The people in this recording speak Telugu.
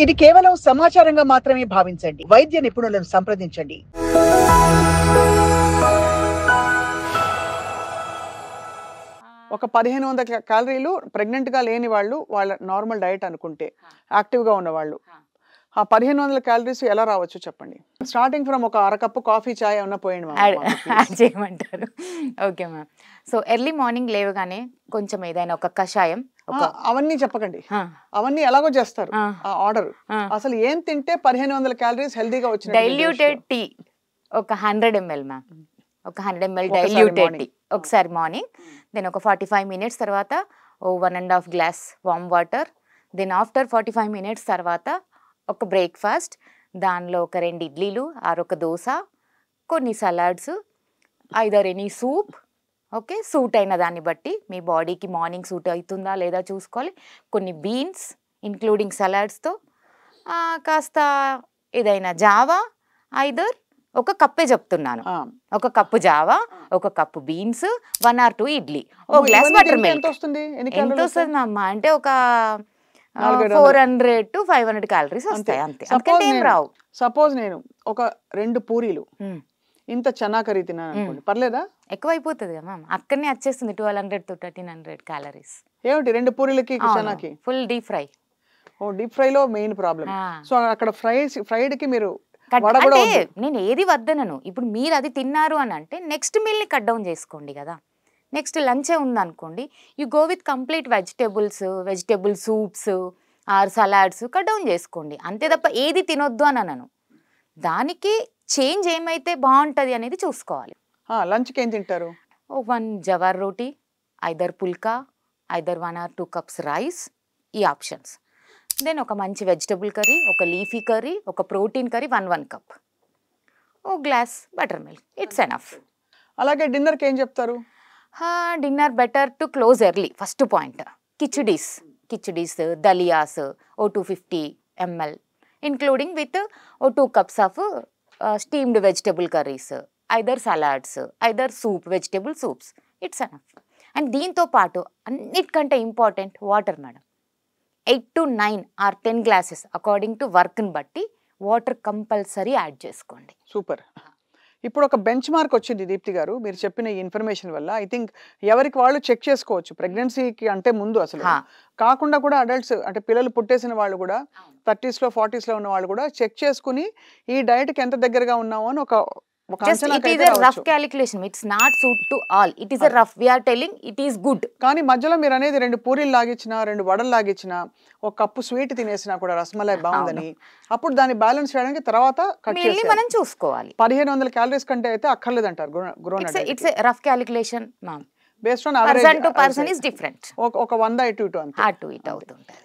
ఇది కేవలం సమాచారంగా మాత్రమే భావించండి. వైద్య నిపుణులను సంప్రదించండి. ఒక 1500 క్యాలరీలు ప్రెగ్నెంట్ గా లేని వాళ్ళు వాళ్ళ నార్మల్ డైట్ అనుకుంటే యాక్టివ్ గా ఉన్న వాళ్ళు ఆ 1500 క్యాలరీస్ ఎలా రావచ్చు చెప్పండి. స్టార్టింగ్ ఫ్రమ్ ఒక అరకప్పు కాఫీ చాయ్ అన్న పోయండి చేయమంటారు. Okay ma'am. So early morning లేవగానే కొంచెం ఏదైనా ఒక కషాయం, అవన్నీ చెప్పకండి, అవన్నీ ఎలాగో చేస్తారు ఆ ఆర్డర్. అసలు ఏం తింటే 1500 క్యాలరీస్ హెల్దీగా వచ్చిన డైల్యూటెడ్ టీ ఒక 100 ml మ్యామ్, ఒక 100 ml డైల్యూటెడ్ టీ ఒకసారి మార్నింగ్, దెన్ ఒక 45 minutes తర్వాత 1.5 glass warm water, then after 45 minutes తర్వాత ఒక బ్రేక్ఫాస్ట్, దానిలో ఒక 2 ఇడ్లీలు ఆర్ ఒక దోశ, కొన్ని salads, either any soup. Okay, suit అయిన దాన్ని బట్టి మీ బాడీకి మార్నింగ్ సూట్ అవుతుందా లేదా చూసుకోవాలి. కొన్ని బీన్స్ ఇంక్లూడింగ్ సలాడ్స్తో, కాస్త ఏదైనా జావా, ఐదర్ ఒక కప్పే చెప్తున్నాను, ఒక కప్పు జావా, ఒక కప్పు బీన్స్, 1 or 2 ఇడ్లీ, ఒక గ్లాస్ బటర్ మిల్క్. ఎంత వస్తుంది అమ్మా అంటే ఒక 400 to 500 క్యాలరీస్ వస్తాయి అంతే, అంతకంటే ఏం రావు. సపోజ్ నేను ఒక 2 పూరీలు ఇంత చనా కర్రీ తిన్నాను అనుకోండి, పర్లేదా? ఎక్కువ అయిపోతుంది కదా మ్యామ్, అక్కడనే వచ్చేస్తుంది 1200 to 1300 క్యాలరీస్. ఏమిటి 2 పూరీలకి చనాకి? Full deep fry. Deep fry లో మెయిన్ ప్రాబ్లం. సో అక్కడ ఫ్రైడ్ కి మీరు అంటే నేను ఏది వద్దనను, ఇప్పుడు మీరు అది తిన్నారు అని అంటే నెక్స్ట్ మీల్ని కట్ డౌన్ చేసుకోండి కదా. నెక్స్ట్ లంచే ఉందనుకోండి, you go with complete vegetable soups or salads cut down చేసుకోండి, అంతే తప్ప ఏది తినొద్దు అని అనను. దానికి చేంజ్ ఏమైతే బాగుంటుంది అనేది చూసుకోవాలి. లంచ్కి ఏం తింటారు? 1 jowar roti, either phulka, either 1 or 2 cups rice, ఈ ఆప్షన్స్. దెన్ ఒక మంచి వెజిటబుల్ కర్రీ, ఒక లీఫీ కర్రీ, ఒక ప్రోటీన్ కర్రీ, 1 cup, ఓ glass buttermilk, it's enough. అలాగే డిన్నర్కి ఏం చెప్తారు? Dinner better to close early. First point khichdis, dalias, ఓ 250 ml, ఇంక్లూడింగ్ విత్ ఓ 2 cups of steamed vegetable curries, either salads, either soup, vegetable soups, it's enough. And దీంతో పాటు అన్నిటికంటే important water madam. 8 to 9 or 10 glasses according to వర్క్ని బట్టి వాటర్ కంపల్సరీ యాడ్ చేసుకోండి. సూపర్. ఇప్పుడు ఒక బెంచ్ మార్క్ వచ్చింది దీప్తి గారు మీరు చెప్పిన ఈ ఇన్ఫర్మేషన్ వల్ల. ఐ థింక్ ఎవరికి వాళ్ళు చెక్ చేసుకోవచ్చు ప్రెగ్నెన్సీకి అంటే ముందు, అసలు కాకుండా కూడా అడల్ట్స్ అంటే పిల్లలు పుట్టేసిన వాళ్ళు కూడా 30s లో 40s లో ఉన్న వాళ్ళు కూడా చెక్ చేసుకుని ఈ డైట్కి ఎంత దగ్గరగా ఉన్నామో అని ఒక rough calculation. It's not suit to all, it is a rough, we are telling it is good. కానీ మధ్యలో మీరు అనేది 2 పూరీలు లాగించిన, 2 వడలు లాగించిన, ఒక కప్పు స్వీట్ తినేసినా కూడా రసమలై బాగుందని, అప్పుడు దాన్ని బ్యాలెన్స్ చేయడానికి తర్వాత కట్ చేసి మనం చూసుకోవాలి. 1500 క్యాలరీస్ కంటే అయితే అక్కర్లేదు అంటారు grown. It's a rough calculation ma'am, based on average person to person is different. ఒక 100 ఇటు అంతే, అటు ఇటు అవుతుంటది.